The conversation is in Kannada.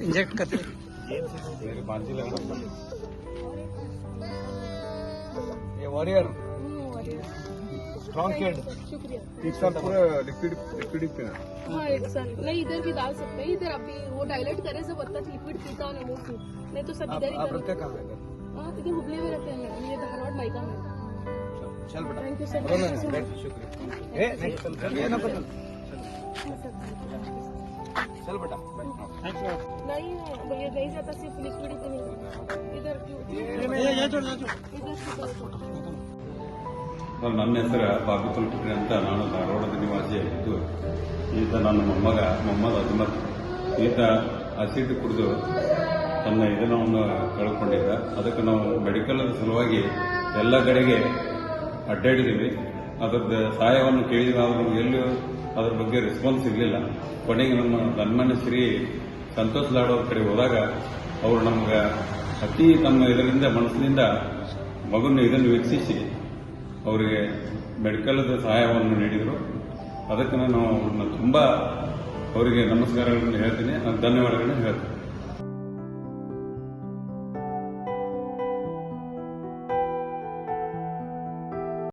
इंजेक्ट करते ये वॉरियर स्ट्रॉन्ग किड शुक्रिया। एक साल पूरा लिक्विड पीना। हाँ 1 साल नहीं, इधर भी डाल सकते हैं। इधर अभी वो डायलेट करे सब हद तक लिक्विड पीता हूँ मुंह से, नहीं तो सब इधर ही आप रहते कहाँ है? हाँ इधर हुबली में रहते हैं मैडम, ये धारवाड़ माइका में। चल बेटा, थैंक यू सर। शुक्रिया। ये ना पता चल बेटा। नहीं भैया नहीं जाता, सिर्फ लिक्विड ही पीने इधर ನನ್ನ ಹೆಸರು ಬಾಬು ತುಲ್ಕುಟ್ರಿ ಅಂತ. ನಾನು ಧಾರವಾಡದ ನಿವಾಸಿಯಾಗಿದ್ದು, ಈತ ನನ್ನ ಮೊಹಮ್ಮದ್ ಅಜ್ಮತ್. ಈತ ಆಸಿಡ್ ಕುಡಿದು ತನ್ನ ಇದನ್ನು ಕಳ್ಕೊಂಡಿದ್ದ. ಅದಕ್ಕೆ ನಾವು ಮೆಡಿಕಲ್ ಸಲುವಾಗಿ ಎಲ್ಲ ಕಡೆಗೆ ಅಡ್ಡಾಡಿದ್ದೀವಿ. ಅದರ ಸಹಾಯವನ್ನು ಕೇಳಿದ್ವಿ, ಆದರೂ ಎಲ್ಲೂ ಅದರ ಬಗ್ಗೆ ರೆಸ್ಪಾನ್ಸ್ ಸಿಗಲಿಲ್ಲ. ಕೊನೆಗೆ ನಮ್ಮ ಸನ್ಮಾನ್ಯ ಶ್ರೀ ಸಂತೋಷ್ ಲಾಡ್ ಅವ್ರ ಕಡೆ ಹೋದಾಗ ಅವರು ನಮ್ಗೆ ಅತಿ ತಮ್ಮ ಇದರಿಂದ ಮನಸ್ಸಿನಿಂದ ಮಗುನ ಇದನ್ನು ವೀಕ್ಷಿಸಿ ಅವರಿಗೆ ಮೆಡಿಕಲ್ ಸಹಾಯವನ್ನು ನೀಡಿದರು. ಅದಕ್ಕೆ ನಾನು ಅವ್ರನ್ನ ತುಂಬ ಅವರಿಗೆ ನಮಸ್ಕಾರಗಳನ್ನು ಹೇಳ್ತೀನಿ, ಧನ್ಯವಾದಗಳನ್ನು ಹೇಳ್ತೀನಿ.